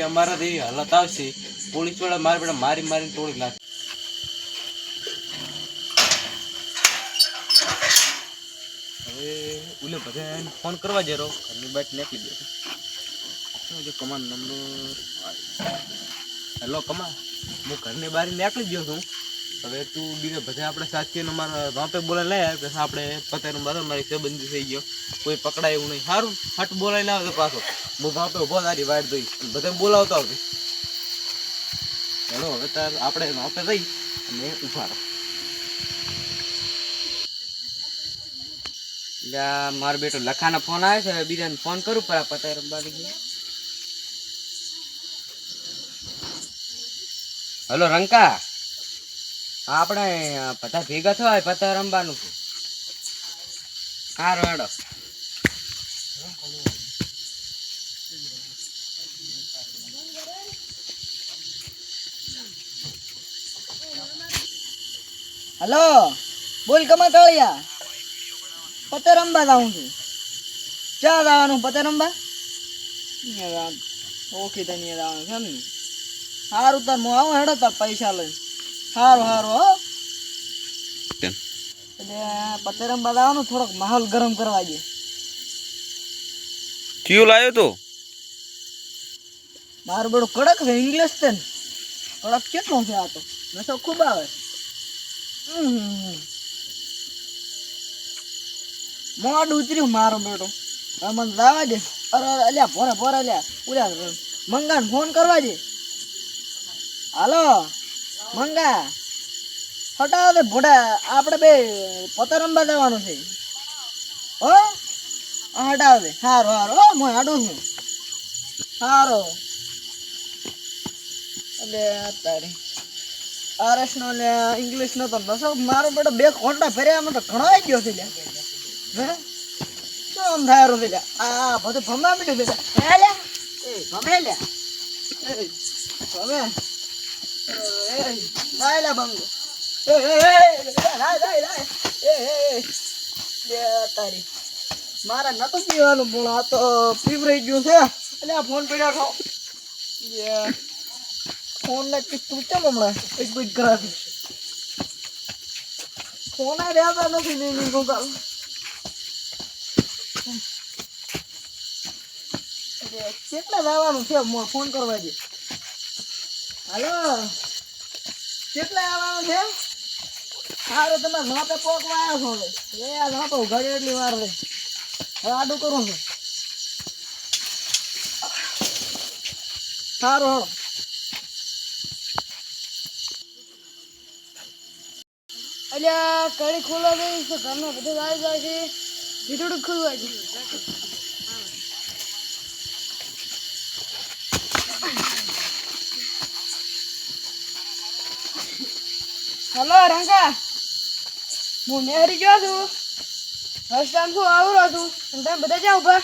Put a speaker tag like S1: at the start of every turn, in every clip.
S1: અમારા એવી હાલત આવશે પોલીસ વાળા મારા બેટા મારી મારીને તોડી નાખે. હવે ઓલે બધા ફોન કરવા જરો ઘરની બાઈક નાખી દે કમાન નંબર. હેલો કમા, હું ઘરની બહાર નીકળી ગયો છું. હવે તું બીજા બધા આપણે સાચીને મારા વાપે બોલાવી લઈ આવે કે આપણે પતાનું બાદ મારી સંબંધી થઈ ગયો, કોઈ પકડાય એવું નહીં. સારું હટ બોલાવી લાવે તો પાછો હું વાપે ઉભો તારી વાટ દઈ બધા બોલાવતા આવતી. હેલો હવે તાર આપણે વાપે જઈ અને ઉભા રહો.
S2: મારો બેટો લખાનો ફોન આવે છે, બીજાને ફોન કરું પર આ પતા રમવા ગઈ. હલો રંકા, આપણે બધા ભેગા થવા પતા રમવાનું છે. હારો હેડો.
S3: હલો બોલ કમા કાળિયા, પતે રમવા જાઉં છું. ચા જવાનું પતે રમવા? ઓળખી તને જવાનું છે ને? સારું તાર હું આવું હેડો તાર પૈસા લઈ. સારું સારું હો. એટલે પતે રમવા જવાનું, થોડોક માહોલ ગરમ કરવા દે.
S1: કયું લાવ્યો તો?
S3: મારું બધું કડક છે ઇંગ્લિશ છે ને. કડક કેટલો છે આ તો, નશો ખૂબ આવે. મોડું ઉતર્યું મારો બેટો. હવે મને જવા દે. અરે અલ્યા ભોરે ભોરે અલ્યા ઉલ્યા મંગાને ફોન કરવા દે. હાલો મંગા, હટાવો દે ભોડા, આપણે બે પતંગ રમવા જવાનું છે હો. હટાવો દે. સારું સારું હો, હું હાડું છું. સારું એટલે અત્યારે આરએસ નો લે ઇંગ્લિશ નો તો નશો મારો બેટો બે ખોટા ફેર્યા એમાં તો ઘણો ગયો છે લ્યા. હે શું થાય છે લ્યા? આ બધું ભમવા મીઠું છે હે લ્યા. એ ભમે લ્યા, એ ભમે લાય લા બંગો. તારી મારે નતું પીવાનું પણ આ તો પીવરાઈ ગયું છે. એટલે આ ફોન પડ્યો છો ફોન ને તું કેમ હમણાં એક બીજ કરાવી ફોન રહેતા નથી. નહીં ગોગાલ કેટલા લાવવાનું છે ફોન કરવા દે. હાલો કેટલા આવવાનું છે? સારું તમે માપે પોકવા આવ્યા છો. હવે એ આ માપે ઉઘાડી એટલી વાર રહે. હવે આડું કરું છું. સારું હળો. અલ્યા કડી ખોલવા દઈ તો ઘરમાં બધું આવી જાય છે. ભીતડું ખોલવા છે. હલો રંગા, હું નેહરી ગયો છું. રસ્તામાં શું આવરો છું અને તમે બધા જાઓ ઉભા.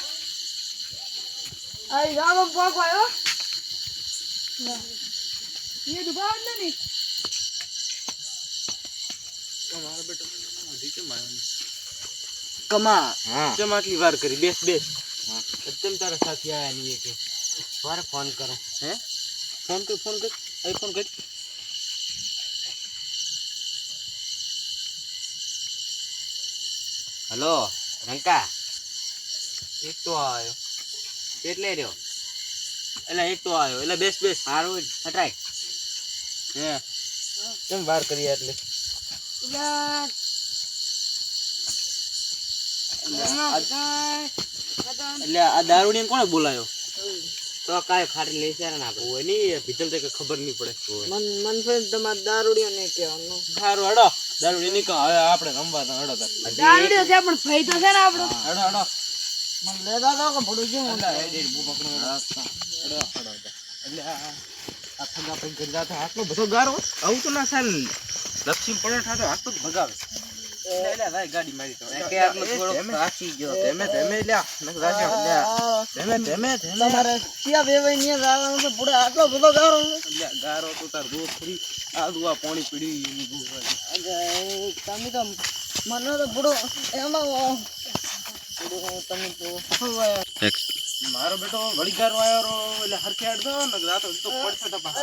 S3: આ ગામમાં પોક આવ્યો એ દુભાવ જ નથી.
S1: કમા ચમ આટલી વાર કરી? બેસ બેસ. તેમ તારા સાથી આયા નહીં કે
S2: મારે ફોન કરો.
S1: હે ફોન કર ફોન કર અહીં ફોન કર.
S2: હલો રંકા,
S1: એક તો આવ્યો
S2: કેટલે રહ્યો?
S1: એટલે એક તો આવ્યો એટલે બેસ બેસ.
S2: સારું હટાય.
S1: હે કેમ વાર કરી એટલે? એટલે આ દારૂડિયાને કોણે બોલાયો?
S2: તો કાંઈ ખાટી લઈ છે ને આપણે
S1: હોય નહીં ભીતલ તો ખબર નહીં પડે.
S3: મન ફેર તમારે દારૂડિયો નહીં કહેવાનું.
S1: સારું હેડો દારૂડી નીકળ. હવે આપણે રમવા તો હેડો તાર.
S3: દારૂડિયો છે પણ ફઈ તો છે ને આપણો.
S1: હેડો હેડો
S3: મને લેતા તો કે ભડું જેવું
S1: એટલે આ થગા પૈ કરી જાતો આટલો બધો ગારો આવું તો ના થાય ને. લક્ષ્મી પરોઠા તો આટલો જ ભગાવે. એટલે ભાઈ ગાડી મારી તો
S2: કે આટલો થોડો રાખી ગયો.
S1: ધીમે ધીમે લ્યા નક રાજો લ્યા ધીમે ધીમે ધીમે.
S3: તમારે ક્યાં વેવાઈ ને જવાનું છે ભડું? આટલો બધો ગારો છે.
S1: લ્યા ગારો તો તાર દોસ્ત ફરી આ દુઆ પાણી પીડી
S3: તમે તો મને તો ભડું એમાં તમે તો
S1: મારો બેટો વળી ગારો આયો રો એટલે હરખે આડ દો ને રાતો તો પડશે ટપા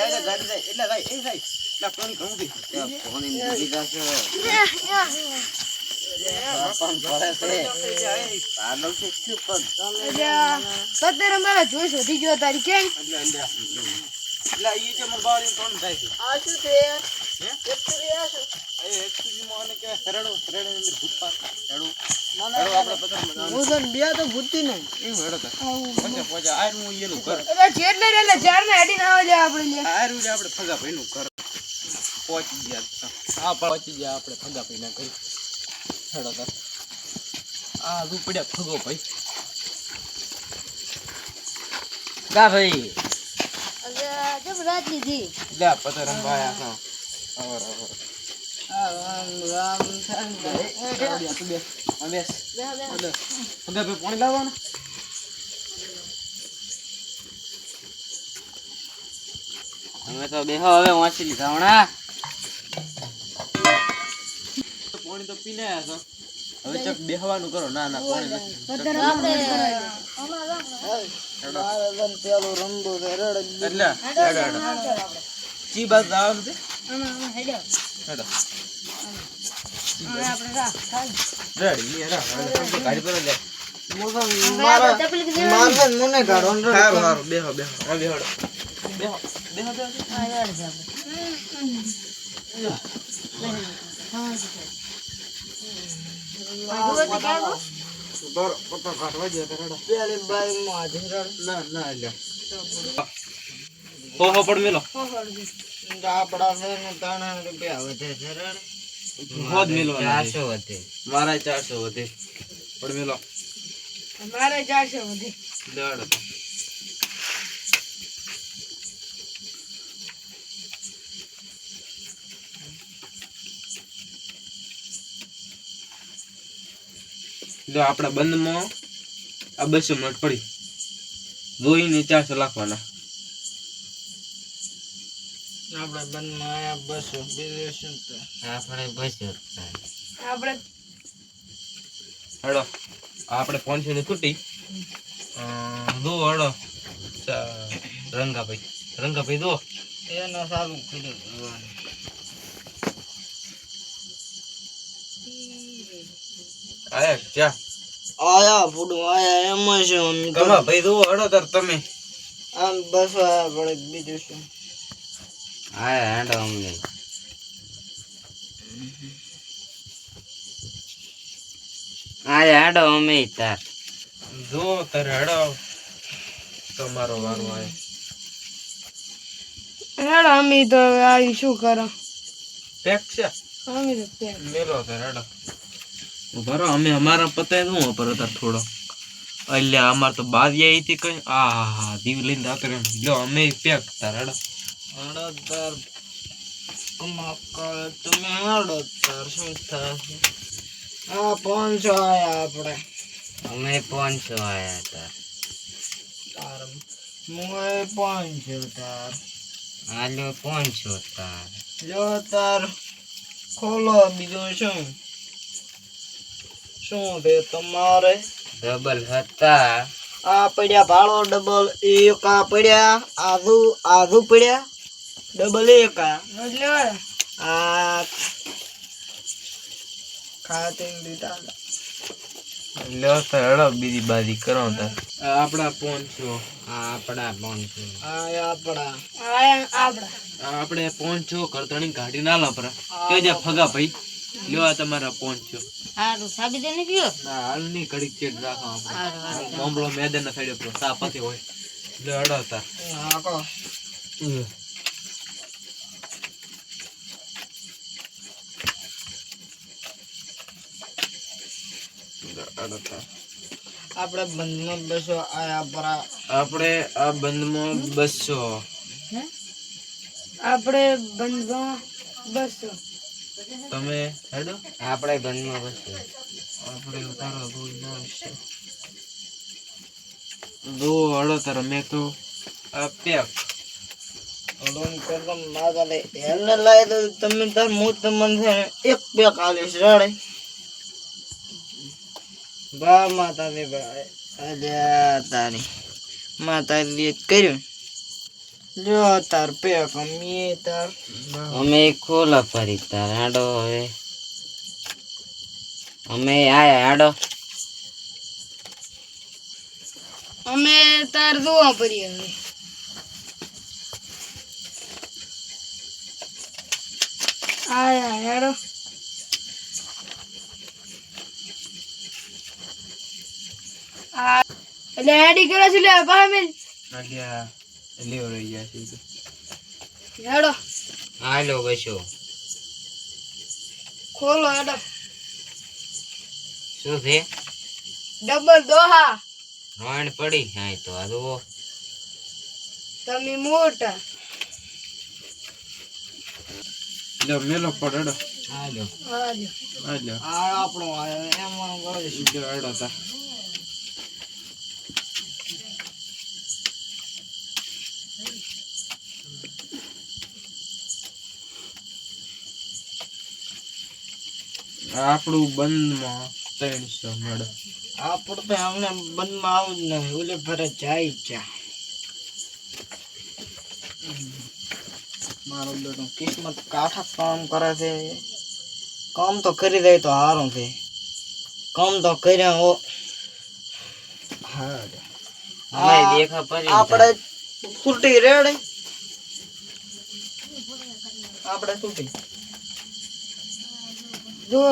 S1: લે ગાડી જાય એટલે જાય એ જાય એટલે પાણી ઘણું થઈ
S2: ફોન દીધી જાશો પાગલ છે શું પણ
S4: સત્તર અમારા જોઈશ વધી ગયો તારી કેમ
S1: એટલે ઈ જે માર બાવળી ત્રણ થાય છે
S3: આ શું છે
S1: હે
S3: એકચુલી આ શું
S1: એ એકચ્યુઅલી મોને કે સરડો અંદર ભૂત પાસ હેડો
S3: ના
S1: હેડો આપણે પતંગ
S3: હું તો બે તો ભૂતી નહીં
S1: એ હેડો તો પહોંચે પહોંચે આ હું એનું ઘર
S4: એટલે જેટલે રેલે ચાર ને હેડી ના આવે આપણે લે
S1: આ રૂ આપણે ફગા ભાઈનું ઘર પહોંચી ગયા હા પહોંચી ગયા આપણે ફગા ભાઈના ઘર હેડો તો આ રૂ પડ્યા ફગો ભાઈ
S2: કા ભાઈ
S4: જબ રાત લીધી
S1: લે પતંગ રંબાયા હા આવર આવર
S3: રામ રામ થાય
S1: તું બેસ આ બેસ ફગા ભાઈ પાણી લાવવાનું
S2: અમે તો બેહો હવે વાંચી લીધા હમણાં
S1: પાણી તો પીને આયા છો હવે ચક બેહવાનું કરો ના ના પાણી નથી
S3: મારે તને પેલું રમવું છે રડ
S1: એટલે હેડો હેડો ચી બાદ જવાનું છે હેડો રેડી હેડો ગાડી પર લે
S3: મારે મને કાઢવાનું
S1: સારું સારું બેહો બેહો હા બેહો બેહો બેહો બેહો બર પતો કાઢવા દે રેડો
S3: પેલી બાઈ માં રડ
S1: ના ના લે હો પડ મેલો
S3: આપડા છે ને 3 રૂપિયા વધે છે રડ
S1: હોદ મેલો
S2: 400 વધે
S1: મારા 400 વધે પડ મેલો
S4: મારે 400 વધી
S1: લેડો જો આપણા બંધમાં આ 200 મિનિટ પડી જોઈને 400 લાખવાના
S3: આપડે બંધમાં આયા 200 બીજું શું તો
S2: આપણે બસ્યો
S4: આપણે
S1: હેડો આપણે 500 ની છૂટી દો હેડો રંગાભાઈ દો
S3: એનો સારું કર્યું
S1: આયા ચા
S3: આયા ફૂડું આયા એમાં શું
S1: કમા ભાઈ દો હેડો તાર તમે
S3: આમ 200 આયા પડે બીજું શું
S2: હા હેડો અમને હા હેડો અમે તાર
S1: જો તાર હેડો તમારો વારો આયો
S4: હેડો અમે તો આવી શું કરો
S1: પેક છે
S4: અમે તો તે
S1: મેલો તાર હેડો બરો અમે અમારા પતાય દઉં પર તાર થોડો અલ્યા અમાર તો બાદી આવી હતી કઈ આ દીવ લઈને દાતરે લ્યો અમે પેક તાર હેડો
S3: અડધર કમાકા તમે અડધર શું થાય આ 500 આયા આપણે
S2: અમે 500 આયા તાર
S3: તાર મોય 500 તાર
S2: આલ્યો 500 તાર
S3: જો તાર ખોલો બીજું શું છે તમારે
S2: ડબલ હતા
S3: આ પડ્યા ભાડો ડબલ એક આ પડ્યા આધુ પડ્યા ડબલ એક
S4: એટલે
S3: આ ખાતે લીધા
S1: લ્યો તાર હેડો બીજી બાજી કરો તાર આપડા 500
S2: આપણા 500
S3: આ આપડા
S4: આપડા
S1: આપણે 500 કરતણી ગાડી ના લાપરા કે જે ફગા ભાઈ લ્યો આ તમારા 500
S4: હારું સાબી દે ને પીઓ
S1: ના હાલની ઘડીક ચેક રાખો
S4: હારું,
S1: આપણે મામલો મેદાન ના સાઈડે પર સાપાથી હોય લ્યો હેડો તાર
S3: નાખો આપણે બંધમાં 200 આયા પરા
S1: આપણે આ બંધમાં 200
S4: આપણે બંધમાં 200
S1: તમે હેડો
S2: આપણે બંધમાં બસ્યો
S1: આપણે ઉતારો દો હેડો તાર મેં તો આ પેક
S3: લોન કરમ માગલે એને લાય તો તમે તાર મોત મન છે ને એક બે કાલે રડે બા માતા ને ભાઈ અલ્યા તારી માતાજી કર્યું જો તાર પે કમી તાર
S2: અમે ખોલા ફરી તાર આડો હવે અમે આયા આડો
S4: અમે તાર જોવા પડીએ હવે આયા હેડો આ એટલે એડી કરે છે લે પાહે મેલ
S1: અલ્યા લેવ રહી ગયા છે
S4: હેડો
S2: હાલો બસો
S4: ખોલો હેડો
S2: શું છે
S4: ડબલ દોહા
S2: રોણ પડી હા તો આ જુઓ
S4: તમે મોટા
S1: લે મેલો પડડો
S2: હાલો
S4: હાલો
S1: અલ્યા
S3: આ આપણો એમાં ગળે
S1: જો અડો તા આપણું બંધમાં 300 મળે
S3: આપણું તો અમને બંધમાં આવું જ નહીં ઓલે ફરે જાય ચા મારો બેટો કિસ્મત કાઠા કામ કરે છે કામ તો કરી દે તો હારું છે કામ તો કર્યા હો હા
S2: અમે દેખા પડી
S3: આપણે છૂટી રેડે આપણે છૂટી
S4: જો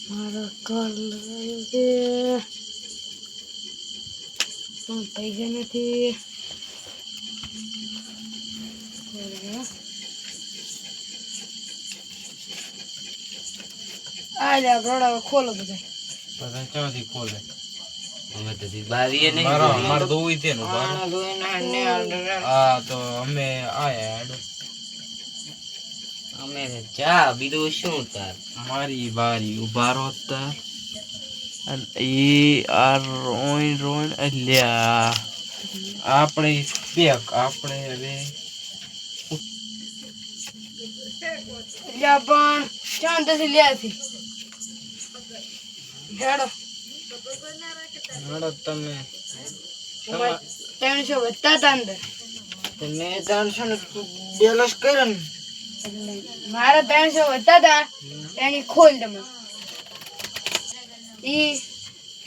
S4: મારો કલર છે પણ પૈસા નથી આ લે રોડા ખોલો બધા
S1: બધા ક્યાંથી ખોલે
S2: અમે તો બારીએ નહીં
S1: મારો દોઈ છે ને
S3: આના જોઈને ને
S1: હા તો અમે આયા હેડો
S2: અમે ચા બીજું શું તાર
S1: મારી બારી ઉભા રહો તાર અને ઈ આ રોઈન અલ્યા આપણે પેક આપણે હવે
S4: લ્યા પણ ચાંદથી લ્યાથી હેડો
S3: હડો તમે
S4: 300 વધતા હતા અંદર
S3: તમે 300 ને બેલેન્સ કર્યો ને
S4: મારા 300 વધતા હતા એની ખોલ તમે ઈ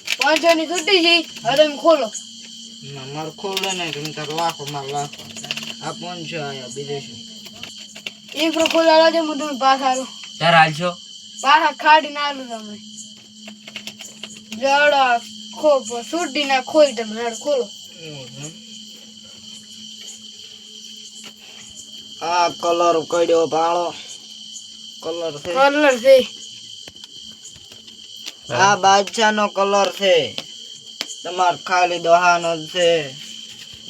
S4: 500 ની છૂટી છે હવે તમે ખોલો
S3: ના મારે ખોલે નહીં તમે તાર લાખો માર લાખો આ 500 આયા બીજું શું
S4: એક રો ખોલાડો છે હું તમે પાસ આલો
S2: તાર હાલશો
S4: પાછા ખાડી ના આલું તમે જડા ખોપ છૂટી ના ખોલ તમે હેડ ખોલો
S3: આ કલર કડ્યો ભાળો કલર છે
S4: કલર છે
S3: આ બાદશાહ નો કલર છે તમાર ખાલી દોહાનો જ છે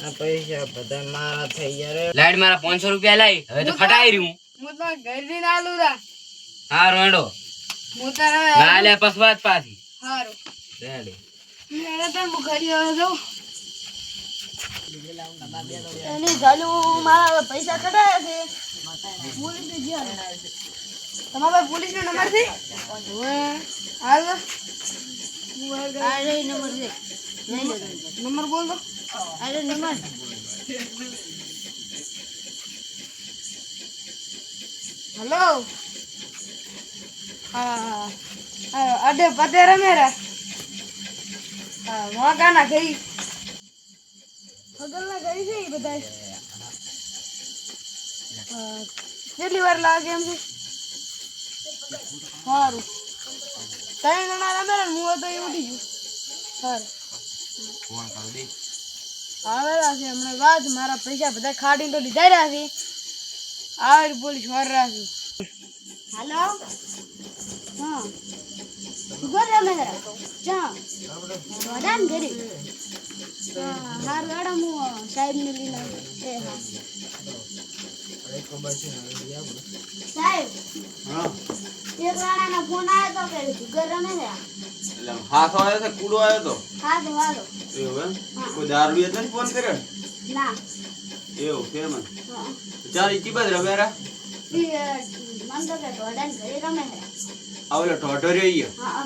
S3: આ પૈસા બધા મારા થઈ ગયા રે
S2: લાઈટ મારા 500 રૂપિયા લાઈ હવે તો ફટાઈ રહ્યું
S4: હું તો ઘર થી આલું રા
S2: હા રોંડો
S4: હું તારા
S2: ના લે પસવાત પાછી
S4: હારું
S2: રેડી
S4: મેરે તો હું ઘરે આવે જાઉં એની ચાલુ મારા પૈસા કઢાયા છે પોલીસ તમારા પોલીસ નો નંબર છે હાલ નંબર છે નંબર બોલ દો અરે નંબર હેલો હા અડે પતે રમેરા હા મોગાના ગઈ પગલના ગઈ છે બધા કેટલી વાર લાગે એમ છે સારું 3 જણા રમેરા હું તો એ ઉઠી ગયું સારું આવેલા છે હમણાં બાદ મારા પૈસા બધા ખાડીને તો લીધા રહ્યા છે આવી પોલીસ વાર રહ્યા છે હેલો હા સુગર રમે ચા વડાન ઘરે હાર ગાડા હું સાહેબ ને લઈને એ હા સાહેબ
S1: હા
S4: એક વાળાનો ફોન આવ્યો તો કે સુગર રમે છે
S1: એટલે હાથો આવ્યો છે કૂડો આવ્યો તો
S4: હા તો હાલો
S1: એવું એમ કોઈ દારૂ એટલે ફોન કર્યો
S4: ના
S1: એવું ફેર મને
S4: હા
S1: ચાલ ઈ બાદ રમેરા
S4: મન તો કે વડાન ઘરે રમે છે
S5: આવલે ઢોઢર્યો ઈ
S4: હા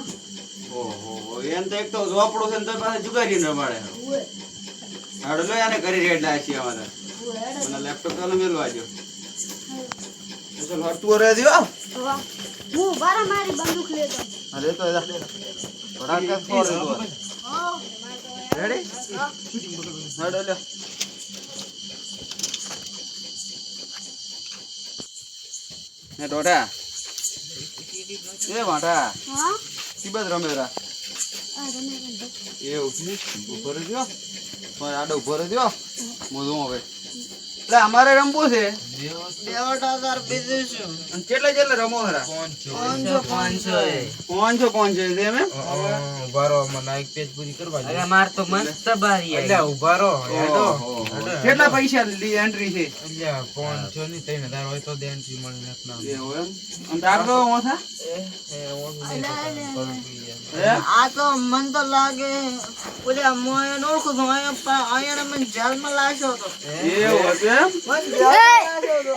S5: ઓહો એમ તો એક તો ઝોપડો છે ને તો પાછા જુગારી ન મળે
S4: ઉએ
S5: હાડો લો આને કરી રેડ લાસી અમારે
S4: ઉએ હેડો
S5: મને લેપટોપ ચાલુ મેલવા જો ચલ હરતું રહે દિયો
S4: વાહ હું બારા મારી બંદૂક લેતો
S5: અરે તો એદા બડા કે ફોડ દો
S4: હા
S5: રેડી હાડો લે ને ડોડા એ વાટા
S4: હા
S5: સીબત રમેરા
S4: આ રમે
S5: એવું છે ઉભો રહ્યો પણ આડો ઉભો રહ્યો મોધું હવે એટલે અમારે રમવું છે
S3: દેવટાદાર બીજું શું
S5: અને કેટલા કેટલા રમો ખરા 500 છે એમ
S2: અરે માર તો મસ્ત બારી આવી.
S5: કેટલા પૈસા એન્ટ્રી છે એવું એમ અને દાખલો ઓછા
S3: આ તો મન તો લાગે ઓલા મોય ઓળખું છું અહીંયા મને જેલમાં લાગ્યો હતો
S5: એવું હતું એમ
S3: મને જેલમાં લાગ્યો હતો.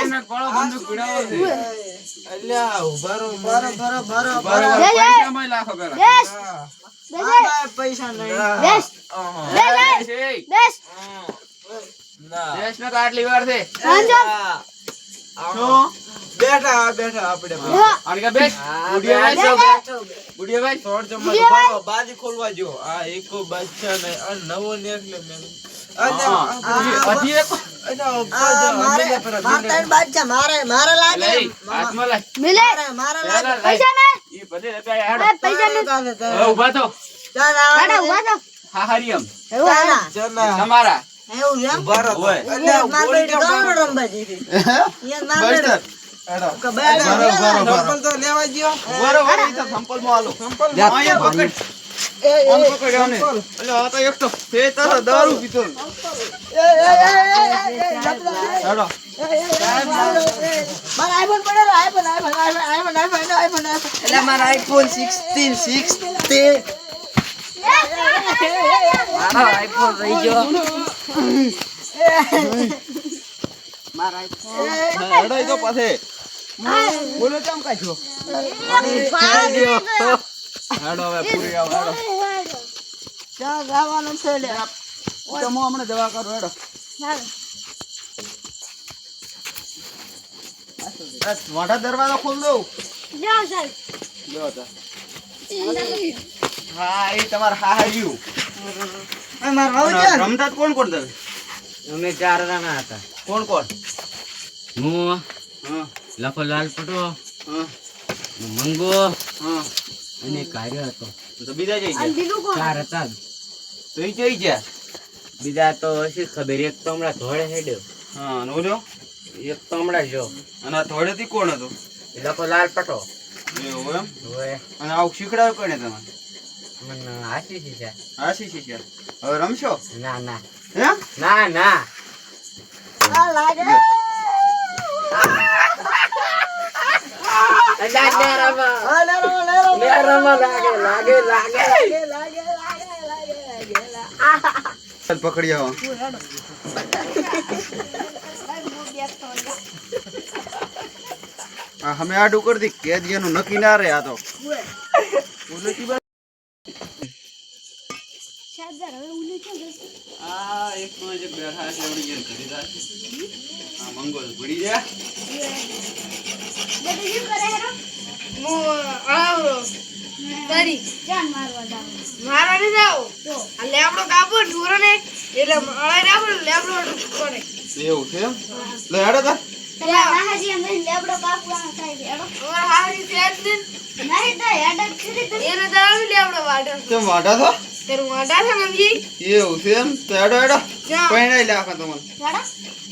S5: એને ગોળો બંદૂક પીડાવો છે
S3: ભરો
S5: પૈસામાં લાખો પેલા
S4: બેસ
S3: આ પૈસા નહીં
S4: બેસ બેસ
S5: દેશ ને તો આટલી વાર છે
S4: સાંજો
S5: શું
S3: બેઠા આપણે
S5: અને કે બેસ બુડિયા બેસ બુડિયા બેસ
S1: બાજી ખોલવા જો આ એક બાદશાહ ને આ નવો ને એટલે મેં
S5: પછી એક
S3: મારે લાગે
S5: લઈ હાથમાં લઈ
S4: મિલે
S3: મારે
S5: પેલા લઈ
S4: પૈસા ને
S5: ઈ બધે રૂપિયા
S4: અરે
S5: હેડો
S4: પૈસા ને
S5: હવે ઊભા થો
S4: હેડો ઉભા થો
S5: હા હરિયમ
S4: એવું હેડો
S5: તમારા
S3: એવું એમ
S5: ઓય
S3: મારે ગામડો રમવા જઈ
S5: બસ્ટર
S3: બરોબર
S5: બરોબર ઈ તો સંપલ માં આલો અહીંયા પકડ આમ પકડ આને એટલે આ તો એક તો ફે તારો દારૂ પીતો હેડો
S3: મારા આઈફોન પડેલો આઈફોન એટલે મારા આઈફોન 16
S2: મારો આઈફોન રહી ગયો.
S3: મારા આઈફોન
S5: હેડો ઈ તો પાછે બોલો કેમ કાઢ્યો હેડો હવે પૂરી આવ હેડો
S3: ક્યાં જવાનું છે લે
S5: તો હું હમણાં દવા કરું હેડો મોટા દરવાજો ખોલ દઉં
S4: જાઓ સાહેબ
S5: લ્યો તો હા એ તમાર હાહર્યું
S3: મારા
S5: અને રમતા તો કોણ કોણ તમે
S2: અમે 4 જણા હતા.
S5: કોણ કોણ
S2: હું
S5: હા
S2: લખો લાલ પટો
S5: હા
S2: મંગો
S5: હા
S2: અને કાર્ય હતો.
S5: તો બીજા જઈ
S4: અને
S5: ગયા
S4: બીજું કોણ
S2: 4 હતા.
S5: તો એ જઈ ગયા
S2: બીજા તો હશે ખબર. એક તો હમણાં ધોળે હેડ્યો,
S5: હા અને ઓલો
S2: એક તો હમણાં જો
S5: અને આ થોડેથી કોણ હતું
S2: લખો લાલ પટો
S5: એવું એમ
S2: હોય.
S5: અને આવું શીખડાવ્યું કોને તમે
S2: મને આશીષ છે.
S5: હાસી શીખ્યા હવે રમશો
S2: ના ના
S5: હે
S2: ના ના
S3: આ લાગે
S5: પકડી આવો આ હમે આડું કરી દી કેદીનું નક્કી ના રહે આ તો
S4: શારદાર હવે ઉલી છે
S5: આ એક તો જે બેઠા છે એવડી જેમ કરી દા આ મંગો ભૂડી જા
S4: બેટા શું કરે હેરો હું આવો તારી જાન મારવા જાવ મારવા ન જાવ તો આ લેબડો કાપો ઢોરો ને એટલે અળાઈ રાખો લેબડો કોને
S5: એવું છે એમ લે હેડો તા
S4: હાજી અમે લેબડો કાપવાનો થાય છે હેડો ઓર હાજી છે જ નહીં તો હેડ કરી દે એને તો આવી લેબડો વાડો
S5: કેમ વાટા છો
S4: તેરું વાડા છે મમ્મી
S5: એવું છે એમ તો હેડો હેડો
S4: જા.
S5: પહેણાઈ લે આખા તમને
S4: હેડો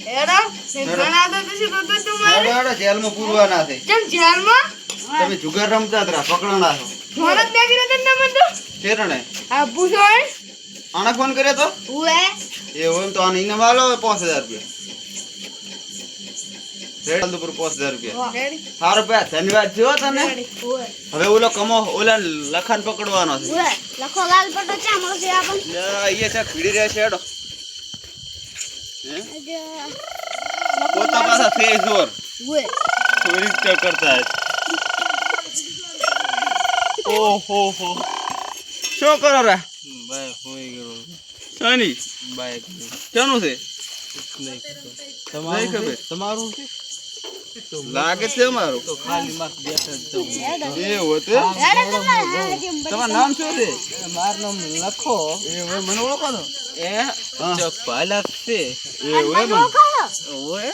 S4: હેડો ને ઘણા તો પછી તો તમારે
S5: હેડો હેડો જેલમાં પૂરવાના છે
S4: કેમ જેલમાં
S5: તમે જુગાર રમતા હતા પકડાણા છો
S4: ધોરત બેગી રહે તને મને તો
S5: શેરણે
S4: આ પૂછો હે
S5: આને ફોન કર્યો તો
S4: ઉએ
S5: એવું એમ તો આને ઇનામ આલો 5000 રૂપિયા રેડ ઉપર 5000 રૂપિયા
S4: રેડી
S5: સારો ભાઈ ધન્યવાદ જો તને
S4: ઉએ
S5: હવે ઓલો કમો ઓલા લખાણ પકડવાનો છે
S4: ઉએ લખો લાલ પટો ચા મળશે આપણ
S5: લે અહીંયા છે ભીડી રહે છે હેડો હે પોતા પાછા ફેસ જોર
S4: ઉએ
S5: ચોરી કરતા હે ઓહો હો શું કરો રા
S1: બાય હોઈ ગયો
S5: સની
S1: બાય
S5: શાનું છે
S1: નહીં
S5: નહીં ખબર
S1: તમારું છે
S5: લાગે છે અમારું
S1: તો ખાલી માર્ક બેઠા જ જવું
S5: એવું હતું
S4: હેડો તમારે
S5: તમારું નામ શું છે
S1: મારું નામ લખો
S5: એ હવે મને ઓળખો છો
S1: એ ચપાલા છે
S5: એવું એમ
S1: ઓએ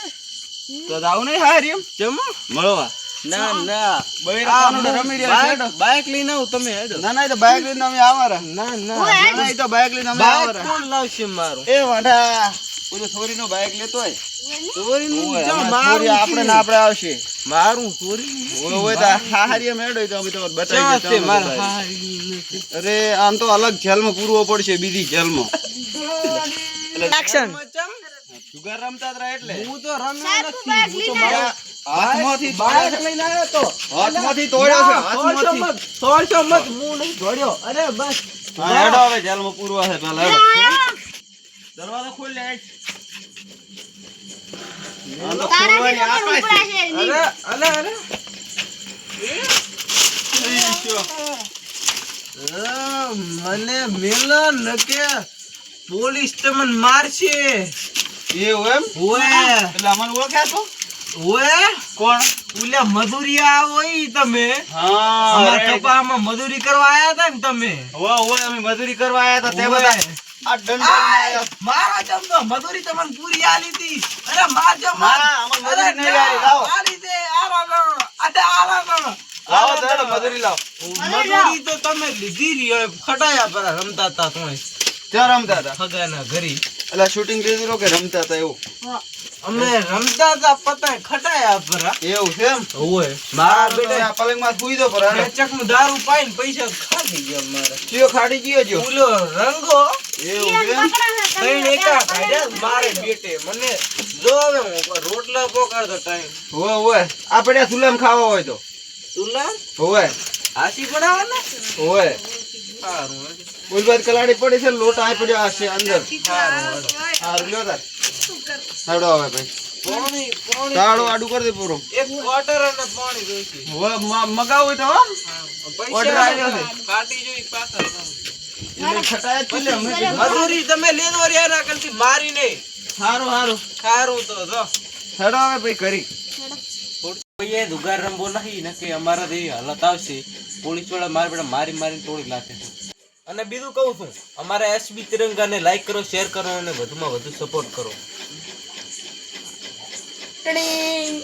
S5: તો આવું નહીં હારી એમ
S1: ચમ
S5: મળવા
S1: ના ના
S5: બૈરા કાનુડે રમી રહ્યા છે હેડો.
S1: બાઈક લઈને આવું તમે હેડો
S5: ના ના એ તો બાઇક લઈને અમે આવારા
S1: ના
S5: ના ના એ તો બાઇક લઈને અમે
S1: બાઈક
S5: આવારા
S1: કોણ લાવશે મારું
S5: એ વાંઢા ઓલો છોરીનો બાઇક લેતો હોય
S1: ચોરીનું
S5: ઓય,
S1: ચમ
S5: અમારી છોરી આપણે ને આપણે આવશે
S1: મારું ચોરી
S5: ઓય ઓય તો હારી એમ હેડો તો અમે તો બતાવી
S1: ચમ
S5: દઈએ
S1: માર
S5: તમને.
S1: હારી નથી
S5: અરે આમ તો અલગ જેલમાં પૂરવો પડશે બીજી જેલમાં
S3: એક્શન
S5: જુગાર રમતા જ રહ્યા એટલે
S1: હું તો રમ્યો નથી હું તો
S5: મારા હાથમાંથી
S1: બાઈક લઈને આવ્યો તો
S5: હાથમાંથી તોડ્યો છે હાથમાંથી
S1: સોળસો મત હું નહીં દોડ્યો અરે બસ
S5: હા, હેડો હવે જેલમાં પૂરવા છે પેલા હેડો દરવાજો ખોલ લે આમ તો ખોલવાની આશા છે.
S1: અરે અરે મને મેલો નકે પોલીસ તમને મારશે
S5: એવું એમ
S1: ઓએ
S5: એટલે અમને ઓળખ્યા છો
S1: ઓએ
S5: કોણ
S1: ઉલે મજૂરિયા આવો ઈ તમે
S5: હા
S1: અમાર
S5: right.
S1: કપામાં મજૂરી કરવા આયા હતા ને તમે
S5: હોવે, હોવે, અમે મજૂરી કરવા આયા હતા તે
S1: ઓવે.
S5: બધા આ દંડ
S1: આય, મારો જમતો મજૂરી તમને પૂરી આલી હતી અરે મારજો માર
S5: ના, અમાર મજૂરી
S1: અરે
S5: નહીં
S1: ના,
S5: આલી, લાવો.
S1: આલી દે આલો અડે આલો
S5: લાવો તો હેડો મજૂરી લાવો
S1: મજૂરી તો તમે લીધી રી હવે ખટાયા પર રમતા હતા તમે
S5: ત્યાં રમતા હતા
S1: ફગાના ઘરી
S5: એટલે શૂટિંગ લીધું કે રમતા હતા એવું
S1: અમે રમતા હતા પતંગ ખટાયા પર
S5: એવું છે એમ
S1: ઓય મારા
S5: બેટા
S1: બેટા
S5: આ પલંગમાં સુઈ દો પર હેડો.
S1: ચકનું દારૂ પાઈને પૈસા ખાધી ગયા મારા
S5: ચિયો ખાડી ગયો જો
S1: ઓલો રંગો
S5: એવું છે એમ
S1: કઈ એકા કાઢ્યા મારે બેટે મને જો હવે હું રોટલા પોકાડતો ટાઈમ
S5: હોવે હોવે આ પડ્યા સુલમ ખાવા હોય તો
S1: તુલા
S5: હોવે
S1: હાસી બનાવવાના
S5: હોવે
S1: સારું
S5: ઉલબાદ કલાડી પડી છે લોટ આ પડ્યો હશે અંદર
S1: સારું
S5: સારું લ્યો તાર હેડો હવે ભાઈ
S1: પાણી પાણી
S5: તાળો આડું કરી દે પૂરો
S1: એક ક્વાર્ટર અને પાણી જોઈશે
S5: હોવે મગાવું હોય તો હો Order આવ્યો
S1: પૈસા
S5: છે.
S1: કાટી જોઈ પાછા
S5: એટલે ખટાય જ પછી અમે કીધું.
S1: મજૂરી તમે લેજો યાર આ કરતી મારી નહીં
S5: સારું સારું
S1: ખારું તો જો
S5: હેડો હવે ભાઈ કરી
S1: કોઈએ દુગાર રંબો નહીં નકે અમારા જેવી હાલત આવશે પોલીસ વાળા મારા બેટા મારી મારીને તોડી નાખે છે અને બીજું કહું છું અમારા એસબી તિરંગાને લાઈક કરો શેર કરો અને વધુમાં વધુ સપોર્ટ કરો
S3: ટડીંગ.